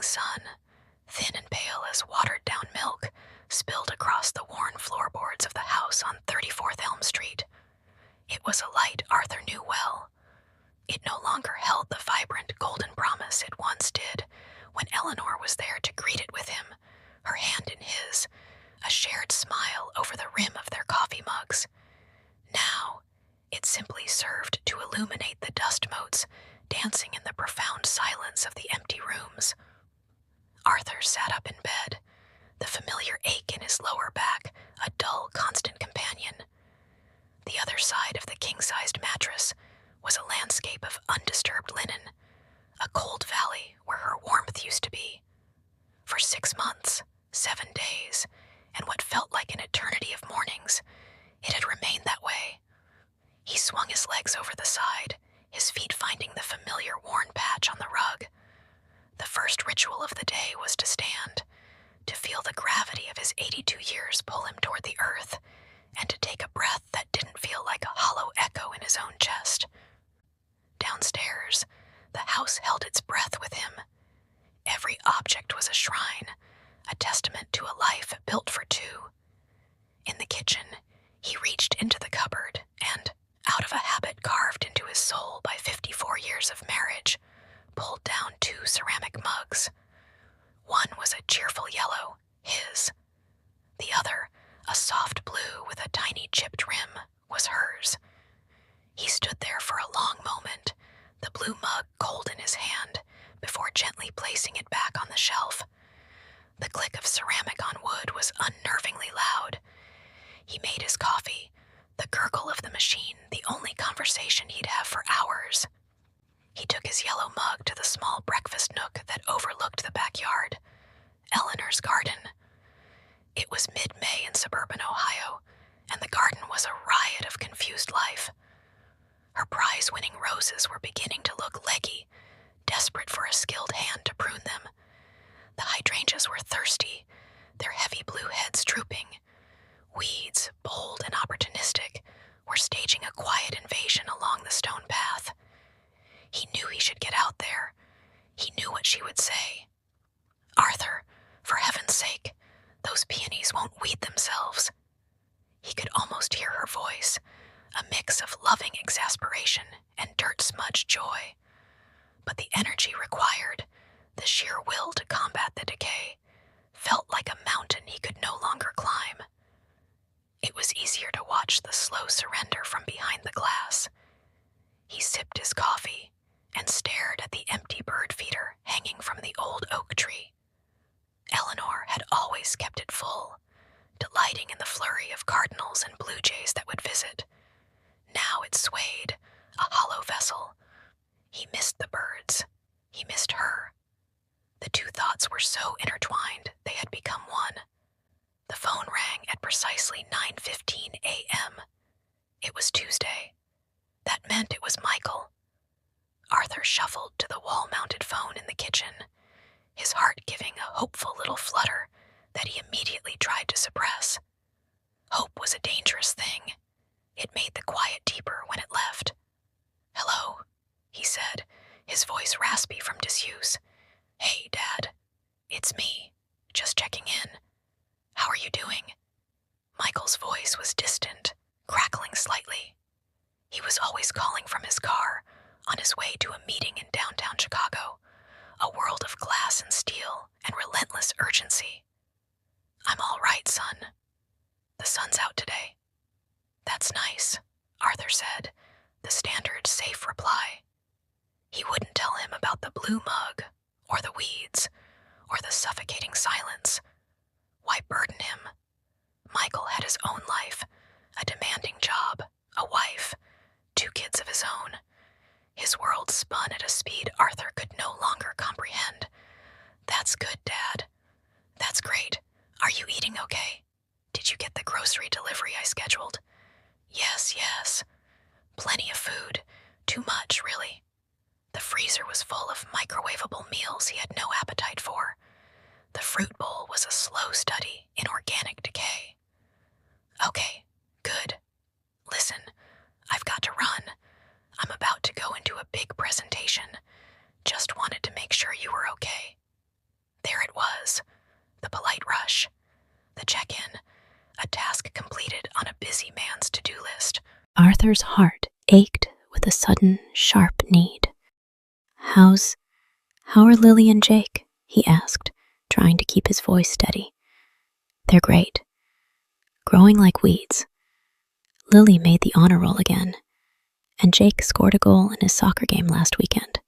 sun, thin and pale as watered-down milk, spilled across the worn floorboards of the house on 34th Elm Street. It was a light Arthur knew well. It no longer held the vibrant golden promise it once did when Eleanor was there to greet it with him, her hand in his, a shared smile over the rim of their coffee mugs. Now, it simply served to illuminate the dust motes dancing in the profound silence of the empty rooms. Arthur sat up in bed, the familiar ache in his lower back a dull, constant companion. The other side of the king-sized mattress was a landscape of undisturbed linen, a cold valley where her warmth used to be. For 6 months, 7 days, and what felt like an eternity of mornings, it had remained that way. He swung his legs over the side, his feet finding the familiar worn patch on the rug. The first ritual of the day was to stand, to feel the gravity of his 82 years pull him toward the earth, and to take a breath that didn't feel like a hollow echo in his own chest. Downstairs, the house held its breath with him. Every object was a shrine, a testament to a life built for two. In the kitchen, he reached into the cupboard and, out of a habit carved into his soul by 54 years of marriage, pulled down 2 ceramic mugs. One was a cheerful yellow, his. The other, a soft blue with a tiny chipped rim, was hers. He stood there for a long moment, the blue mug cold in his hand, before gently placing it back on the shelf. The click of ceramic on wood was unnervingly loud. He made his coffee, the gurgle of the machine the only conversation he'd have for hours. He took his yellow mug to the small breakfast nook that overlooked the backyard, Eleanor's garden. It was mid-May in suburban Ohio, and the garden was a riot of confused life. Her prize-winning roses were beginning to look leggy, desperate for a skilled hand to prune them. The hydrangeas were thirsty, their heavy blue heads drooping. Weeds, bold and opportunistic, were staging a quiet invasion along the stone path. He knew he should get out there. He knew what she would say. "Arthur, for heaven's sake, those peonies won't weed themselves." He could almost hear her voice, a mix of loving exasperation and dirt-smudged joy. But the energy required, the sheer will to combat the decay, felt like a mountain he could no longer climb. It was easier to watch the slow surrender from behind the glass. He sipped his coffee and stared at the empty bird feeder hanging from the old oak tree. Eleanor had always kept it full, delighting in the flurry of cardinals and blue jays that would visit. Now it swayed, a hollow vessel. He missed the birds. He missed her. The two thoughts were so intertwined they had become one. The phone rang at precisely 9:15 a.m. It was Tuesday. That meant it was Michael. Arthur shuffled to the wall-mounted phone in the kitchen, his heart giving a hopeful little flutter that he immediately tried to suppress. Hope was a dangerous thing. It made the quiet deeper when it left. "Hello," he said, his voice raspy from disuse. "Hey, Dad. It's me. Just checking in. How are you doing?" Michael's voice was distant, crackling slightly. He was always calling from his car, on his way to a meeting in downtown Chicago, a world of glass and steel and relentless urgency. "I'm all right, son. The sun's out today." "That's nice," Arthur said, the standard safe reply. He wouldn't tell him about the blue mug, or the weeds, or the suffocating silence. Why burden him? Michael had his own life, a demanding job, a wife, 2 kids of his own. His world spun at a speed Arthur could no longer comprehend. "That's good, Dad. That's great. Are you eating okay? Did you get the grocery delivery I scheduled?" Yes. Plenty of food. Too much, really. The freezer was full of microwavable meals he had no appetite for. The fruit bowl was a slow study in organic decay. "Okay, good. Listen, I've got to run. I'm about to go into a big presentation. Just wanted to make sure you were okay." check-in, a task completed on a busy man's to-do list. Arthur's heart ached with a sudden, sharp need. How are Lily and Jake? He asked, trying to keep his voice steady. They're great. Growing like weeds. Lily made the honor roll again, and Jake scored a goal in his soccer game last weekend.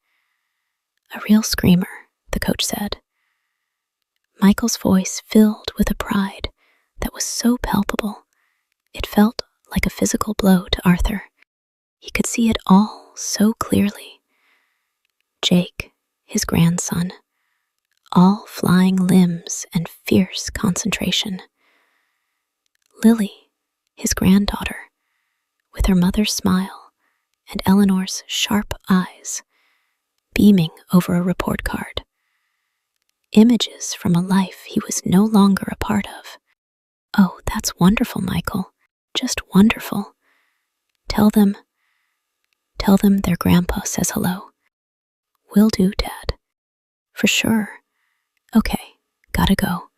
A real screamer, the coach said. Michael's voice filled with a pride that was so palpable, it felt like a physical blow to Arthur. He could see it all so clearly. Jake, his grandson, all flying limbs and fierce concentration. Lily, his granddaughter, with her mother's smile and Eleanor's sharp eyes, beaming over a report card. Images from a life he was no longer a part of. Oh, that's wonderful, Michael. Just wonderful. Tell them their grandpa says hello. Will do, Dad. For sure. Okay, gotta go.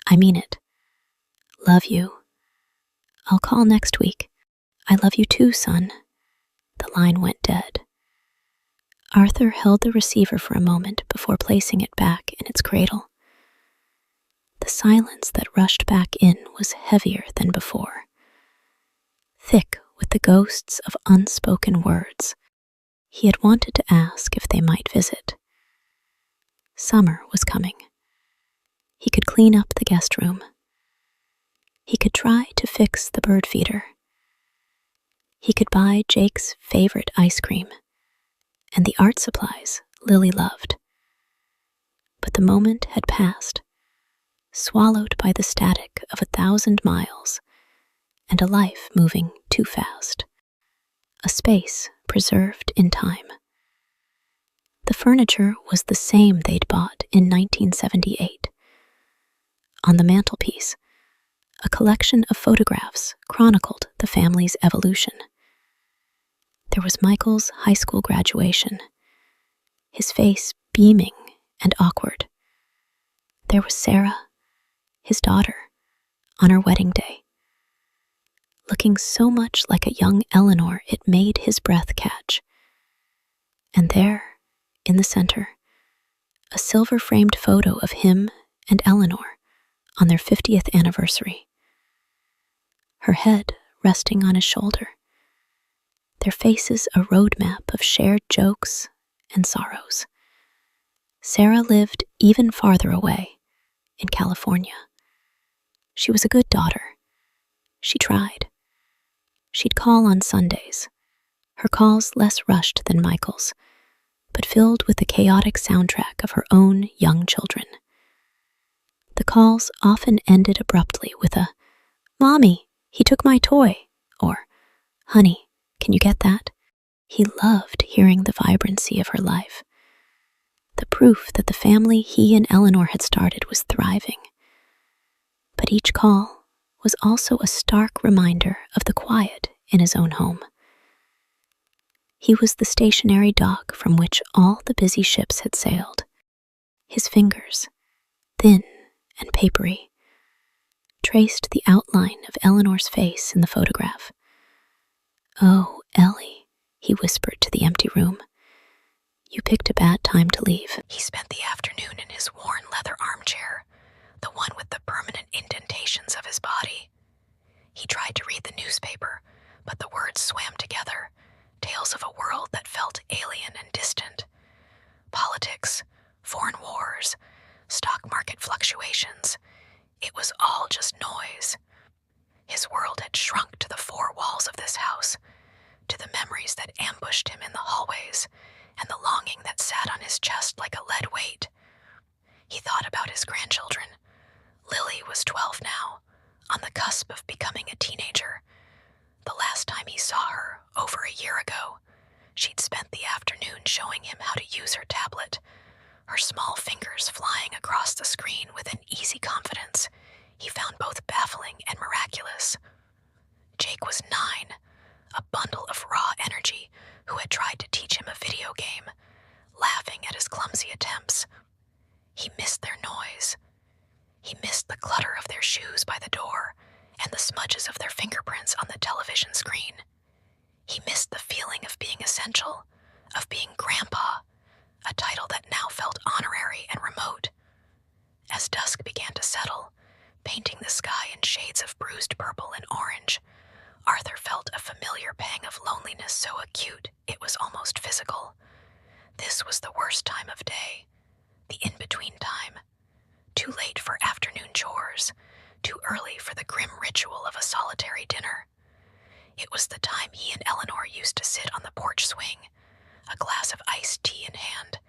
I mean it. Love you. I'll call next week. I love you too, son. The line went dead. Arthur held the receiver for a moment before placing it back in its cradle. The silence that rushed back in was heavier than before, thick with the ghosts of unspoken words. He had wanted to ask if they might visit. Summer was coming. He could clean up the guest room. He could try to fix the bird feeder. He could buy Jake's favorite ice cream and the art supplies Lily loved. But the moment had passed, swallowed by the static of 1,000 miles and a life moving too fast, a space preserved in time. The furniture was the same they'd bought in 1978. On the mantelpiece, a collection of photographs chronicled the family's evolution. There was Michael's high school graduation, his face beaming and awkward. There was Sarah, his daughter, on her wedding day, looking so much like a young Eleanor it made his breath catch. And there, in the center, a silver-framed photo of him and Eleanor on their 50th anniversary. Her head resting on his shoulder, their faces a roadmap of shared jokes and sorrows. Sarah lived even farther away, in California. She was a good daughter. She tried. She'd call on Sundays, her calls less rushed than Michael's, but filled with the chaotic soundtrack of her own young children. The calls often ended abruptly with a, "Mommy, he took my toy," or, "Honey, can you get that?" He loved hearing the vibrancy of her life, the proof that the family he and Eleanor had started was thriving. But each call was also a stark reminder of the quiet in his own home. He was the stationary dock from which all the busy ships had sailed. His fingers, thin and papery, traced the outline of Eleanor's face in the photograph. "Oh, Ellie," he whispered to the empty room. "You picked a bad time to leave." He spent the afternoon in his worn leather armchair, the one with the permanent indentations of his body. He tried to read the newspaper, but the words swam together, tales of a world that felt alien and distant. Politics, foreign wars, stock market fluctuations. It was all just noise. His world had shrunk to the four walls of this house, to the memories that ambushed him in the hallways, and the longing that sat on his chest like a lead weight. He thought about his grandchildren. Lily was 12 now, on the cusp of becoming a teenager. The last time he saw her, over a year ago, she'd spent the afternoon showing him how to use her tablet, her small fingers flying across the screen with an easy confidence he found both baffling and miraculous. Jake was 9, a bundle of raw energy who had tried to teach him a video game, laughing at his clumsy attempts. He missed their noise. He missed the clutter of their shoes by the door and the smudges of their fingerprints on the television screen. He missed the feeling of being essential, of being Grandpa, a title that now felt honorary and remote. As dusk began to settle, painting the sky in shades of bruised purple and orange, Arthur felt a familiar pang of loneliness so acute it was almost physical. This was the worst time of day, the in-between time. Too late for afternoon chores, too early for the grim ritual of a solitary dinner. It was the time he and Eleanor used to sit on the porch swing, a glass of iced tea in hand,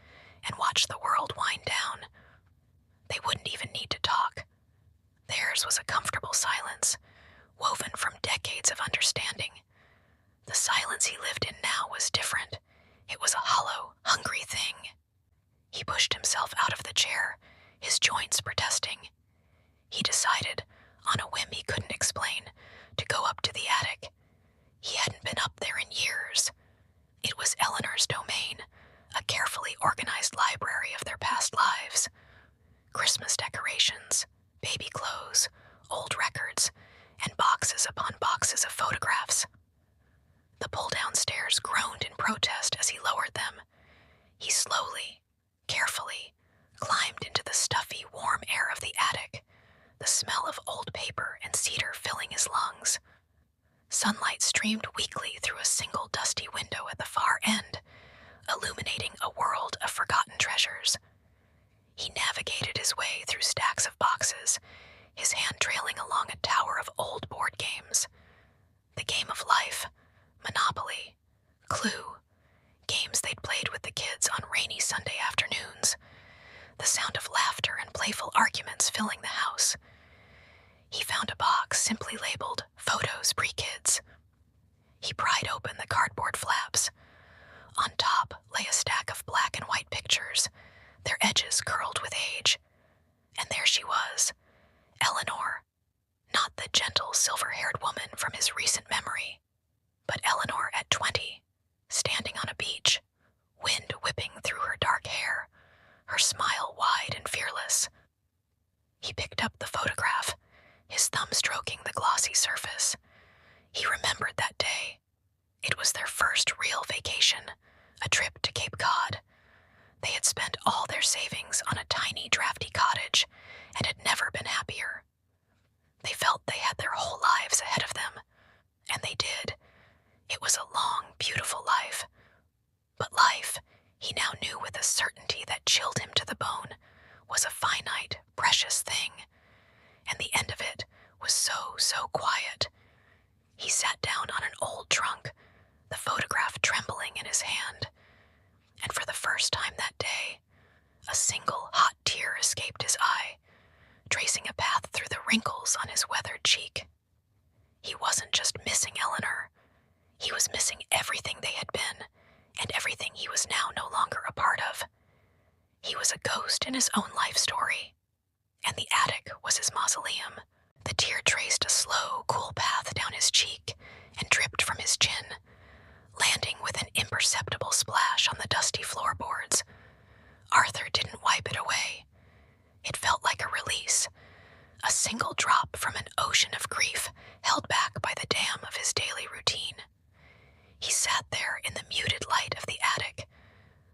and watch the world wind down. They wouldn't even need to talk. Theirs was a comfortable silence, woven from decades of understanding. The silence he lived in now was different. It was a hollow, hungry thing. He pushed himself out of the chair, his joints protesting. He decided, on a whim he couldn't explain, to go up to the attic. He hadn't been up there in years. It was Eleanor's domain, a carefully organized library of their past lives. Christmas decorations, baby clothes, old records, and boxes upon boxes of photographs. The pull-down stairs groaned in protest as he lowered them. He slowly, carefully, climbed into the stuffy, warm air of the attic, the smell of old paper and cedar filling his lungs. Sunlight streamed weakly through a single dusty window at the far end, illuminating a world of forgotten treasures. He navigated his way through stacks of boxes, his hand trailing along a tower of old board games. The game of life, Monopoly, Clue, games they'd played with the kids on rainy Sunday afternoons, the sound of laughter and playful arguments filling the house. He found a box simply labeled Photos Pre-Kids. He pried open the cardboard flaps. On top lay a stack of black and white pictures, their edges curled with age. And there she was, Eleanor, not the gentle silver-haired woman from his recent memory, but Eleanor at 20, standing on a beach, wind whipping through her dark hair, her smile wide and fearless. He picked up the photograph, his thumb stroking the glossy surface. He remembered that day. It was their first real vacation, a trip to Cape Cod. They had spent all their savings on a tiny, drafty cottage and had never been happier. They felt they had their whole lives ahead of them, and they did. It was a long, beautiful life. But life, he now knew with a certainty that chilled him to the bone, was a finite, precious thing, and the end of it was so quiet. He sat down on an old trunk, the photograph trembling in his hand, and for the first time that day, a single hot tear escaped his eye, tracing a path through the wrinkles on his weathered cheek. He wasn't just missing Eleanor. He was missing everything they had been, and everything he was now no longer a part of. He was a ghost in his own life story, and the attic was his mausoleum. The tear traced a slow, cool path down his cheek and dripped from his chin, landing with an imperceptible splash on the dusty floorboards. Arthur didn't wipe it away. It felt like a release, a single drop from an ocean of grief held back by the dam of his daily routine. He sat there in the muted light of the attic,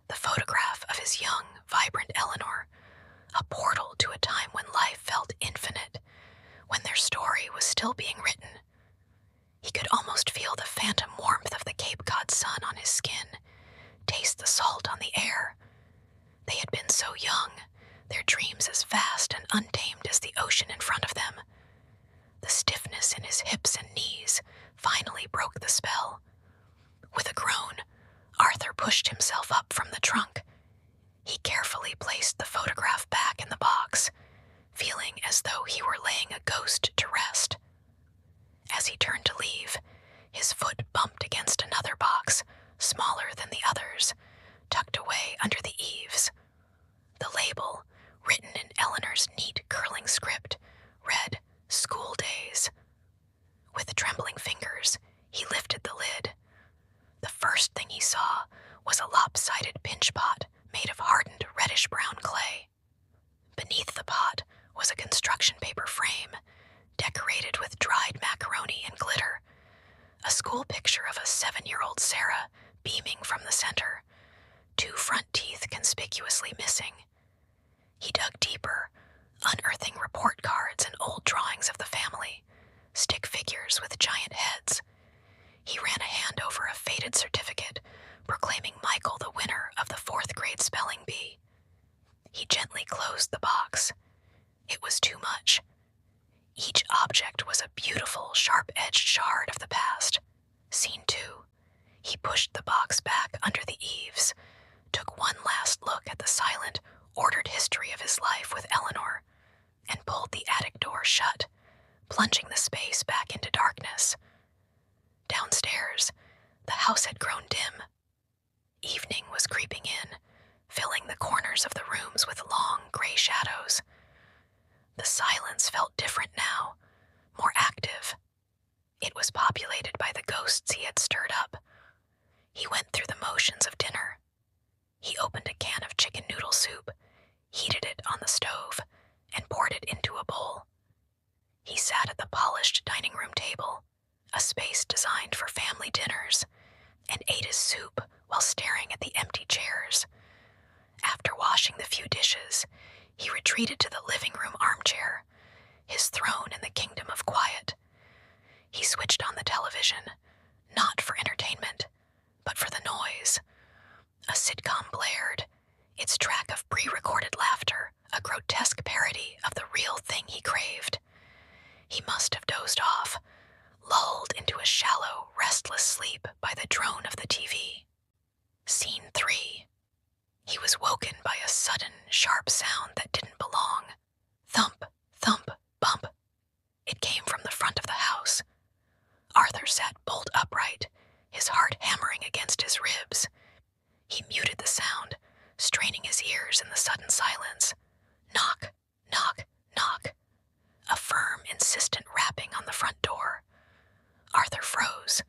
the photograph of his young, vibrant Eleanor, a portal to a time when life felt infinite, when their story was still being written. He could almost feel the phantom warmth of the Cape Cod sun on his skin, taste the salt on the air. They had been so young, their dreams as vast and untamed as the ocean in front of them. The stiffness in his hips and knees finally broke the spell. With a groan, Arthur pushed himself up from the trunk. He carefully placed the photograph back in the box, feeling as though he were laying a ghost to rest. As he turned to leave, his foot bumped against another box, smaller than the others, tucked away under the eaves. The label, written in Eleanor's neat, curling script, read, "School Days." With trembling fingers, he lifted the lid. The first thing he saw was a lopsided pinch pot made of hardened reddish-brown clay. Beneath the pot was a construction paper frame decorated with dried macaroni and glitter, a school picture of a 7-year-old Sarah beaming from the center, 2 front teeth conspicuously missing. He dug deeper, unearthing report cards and old drawings of the family, stick figures with giant heads. He ran a hand over a faded certificate proclaiming Michael the winner of the 4th grade spelling bee. He gently closed the box. It was too much. Each object was a beautiful, sharp-edged shard of the past. Scene 2. He pushed the box back under the eaves, took one last look at the silent, ordered history of his life with Eleanor, and pulled the attic door shut, plunging the space back into darkness. Downstairs, the house had grown dim. Evening was creeping in, filling the corners of the rooms with long, gray shadows. The silence felt different now, more active. It was populated by the ghosts he had stirred up. He went through the motions of dinner. He opened a can of chicken noodle soup, heated it on the stove, and poured it into a bowl. He sat at the polished dining room table, a space designed for family dinners, and ate his soup while staring at the empty chairs. After washing the few dishes, he retreated to the living room armchair, his throne in the kingdom of quiet. He switched on the television, not for entertainment, but for the noise. A sitcom blared, its track of pre-recorded laughter, a grotesque parody of the real thing he craved. He must have dozed off, lulled into a shallow, restless sleep by the drone of the TV. Scene 3. He was woken by a sudden, sharp sound that didn't belong. Thump, thump, bump. It came from the front of the house. Arthur sat bolt upright, his heart hammering against his ribs. He muted the sound, straining his ears in the sudden silence. Knock, knock, knock. A firm, insistent rapping on the front door. Arthur froze.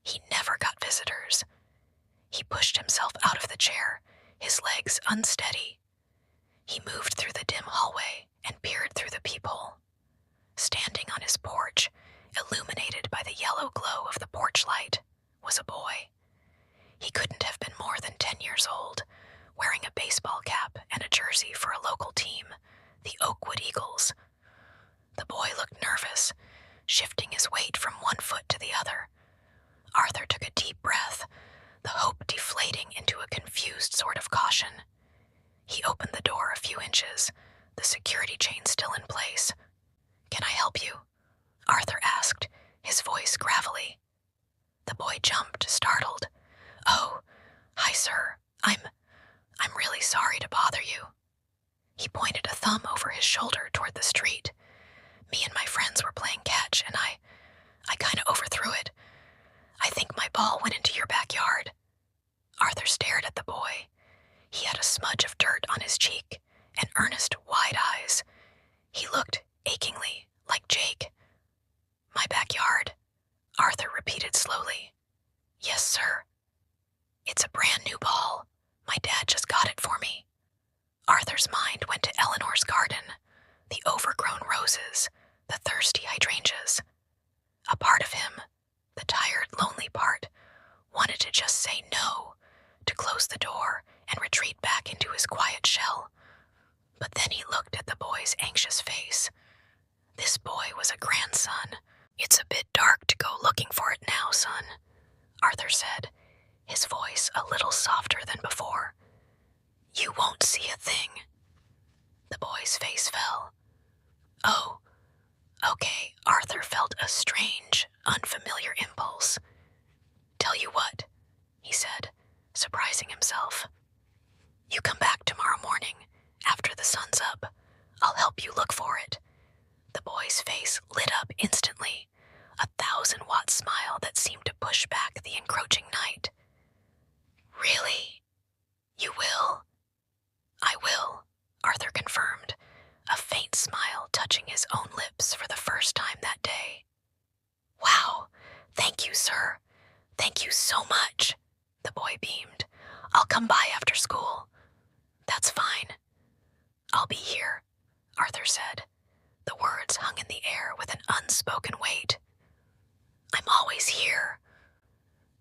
He never got visitors. He pushed himself out of the chair, his legs unsteady. He moved through the dim hallway and peered through the peephole. Standing on his porch, illuminated by the yellow glow of the porch light, was a boy. He couldn't have been more than 10 years old, wearing a baseball cap and a jersey for a local team, the Oakwood Eagles. The boy looked nervous, shifting his weight from one foot to the other. Arthur took a deep breath, the hope deflating into a confused sort of caution. He opened the door a few inches, the security chain still in place. "Can I help you?" Arthur asked, his voice gravelly. The boy jumped, startled. "Oh, hi, sir. I'm really sorry to bother you." He pointed a thumb over his shoulder toward the street. "Me and my friends were playing catch, and I kinda overthrew it. I think my ball went into your backyard." Arthur stared at the boy. He had a smudge of dirt on his cheek and earnest, wide eyes. He looked, achingly, like Jake. "My backyard," Arthur repeated slowly. "Yes, sir. It's a brand new ball. My dad just got it for me." Arthur's mind went to Eleanor's garden, the overgrown roses, the thirsty hydrangeas. A part of him, the tired, lonely part, wanted to just say no, to close the door and retreat back into his quiet shell. But then he looked at the boy's anxious face. This boy was a grandson. "It's a bit dark to go looking for it now, son," Arthur said, his voice a little softer than before. "You won't see a thing." The boy's face fell. "Oh, okay," Arthur felt a strange, unfamiliar impulse. "Tell you what," he said, surprising himself. "You come back tomorrow morning, after the sun's up. I'll help you look for it." The boy's face lit up instantly, a 1,000-watt smile that seemed to push back the encroaching night. "Really? You will?" "I will," Arthur confirmed, a faint smile touching his own lips for the first time that day. "Wow, thank you, sir. Thank you so much," the boy beamed. "I'll come by after school." "That's fine. I'll be here," Arthur said. The words hung in the air with an unspoken weight. "I'm always here."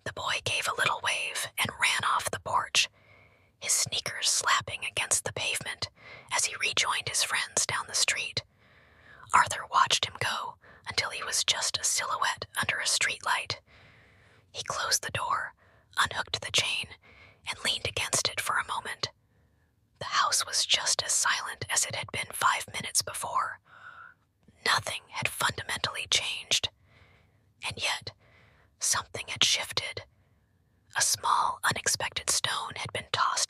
The boy gave a little wave and ran off the porch, his sneakers slapping against the pavement as he rejoined his friends down the street. Arthur watched him go until he was just a silhouette under a streetlight. He closed the door, unhooked the chain, and leaned against it for a moment. The house was just as silent as it had been 5 minutes before. Nothing had fundamentally changed. And yet, something had shifted. A small, unexpected stone had been tossed